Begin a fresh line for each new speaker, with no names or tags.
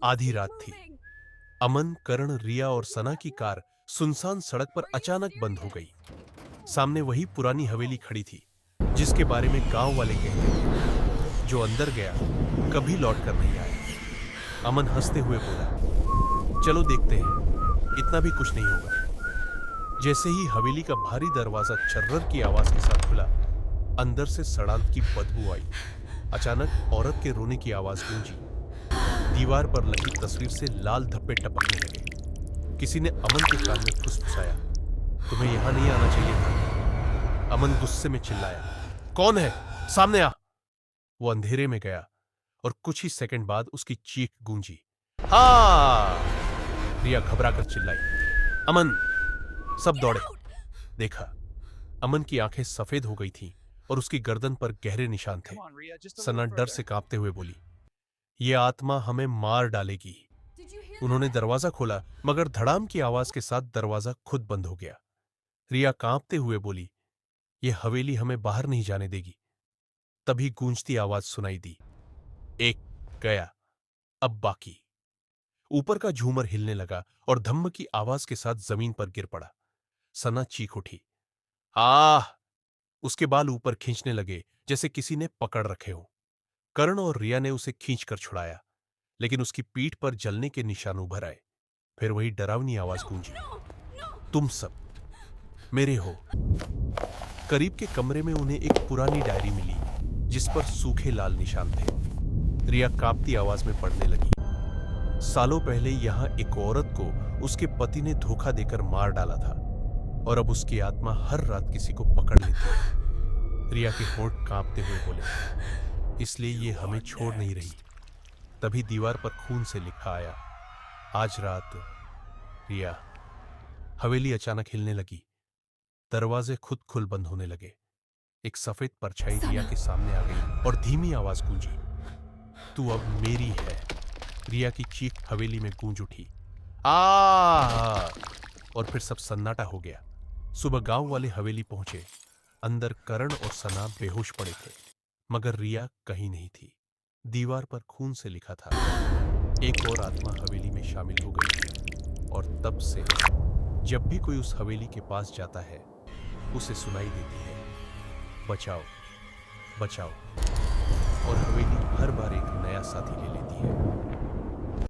आधी रात थी। अमन, करण, रिया और सना की कार सुनसान सड़क पर अचानक बंद हो गई। सामने वही पुरानी हवेली खड़ी थी जिसके बारे में गांव वाले कहते थे, जो अंदर गया कभी लौट कर नहीं आया। अमन हंसते हुए बोला, चलो देखते हैं, इतना भी कुछ नहीं होगा। जैसे ही हवेली का भारी दरवाजा छर्रर की आवाज के साथ खुला, अंदर से सड़ांत की बदबू आई। अचानक औरत के रोने की आवाज गूंजी। दीवार पर लगी तस्वीर से लाल धब्बे टपकने लगे। किसी ने अमन के कान में फुसफुसाया, तुम्हें यहां नहीं आना चाहिए था। अमन गुस्से में चिल्लाया, कौन है, सामने आ। वो अंधेरे में गया और कुछ ही सेकंड बाद उसकी चीख गूंजी, हाँ। रिया घबरा कर चिल्लाई, अमन। सब दौड़े। देखा, अमन की आंखें सफेद हो गई थीं और उसकी गर्दन पर गहरे निशान थे। सना डर से कांपते हुए बोली, ये आत्मा हमें मार डालेगी। उन्होंने दरवाजा खोला, मगर धड़ाम की आवाज के साथ दरवाजा खुद बंद हो गया। रिया कांपते हुए बोली, यह हवेली हमें बाहर नहीं जाने देगी। तभी गूंजती आवाज सुनाई दी, एक गया, अब बाकी। ऊपर का झूमर हिलने लगा और धम्म की आवाज के साथ जमीन पर गिर पड़ा। सना चीख उठी, आह। उसके बाल ऊपर खींचने लगे जैसे किसी ने पकड़ रखे हो। कर्ण और रिया ने उसे खींचकर छुड़ाया, लेकिन उसकी पीठ पर जलने के निशान उभर आए। फिर वही डरावनी आवाज गूंजी, तुम सब मेरे हो। करीब के कमरे में उन्हें एक पुरानी डायरी मिली जिस पर सूखे लाल निशान थे। रिया कांपती आवाज में पढ़ने लगी, सालों पहले यहां एक औरत को उसके पति ने धोखा देकर मार डाला था और अब उसकी आत्मा हर रात किसी को पकड़ लेती है। रिया के होंठ कांपते हुए बोले, इसलिए ये हमें छोड़ नहीं रही। तभी दीवार पर खून से लिखा आया, आज रात। रिया। हवेली अचानक हिलने लगी। दरवाजे खुद खुल बंद होने लगे। एक सफेद परछाई रिया के सामने आ गई और धीमी आवाज गूंजी, तू अब मेरी है। रिया की चीख हवेली में गूंज उठी, आ। और फिर सब सन्नाटा हो गया। सुबह गांव वाले हवेली पहुंचे। अंदर करण और सना बेहोश पड़े थे, मगर रिया कहीं नहीं थी। दीवार पर खून से लिखा था, एक और आत्मा हवेली में शामिल हो गई। और तब से जब भी कोई उस हवेली के पास जाता है, उसे सुनाई देती है, बचाओ, बचाओ। और हवेली हर बार एक नया साथी ले लेती है।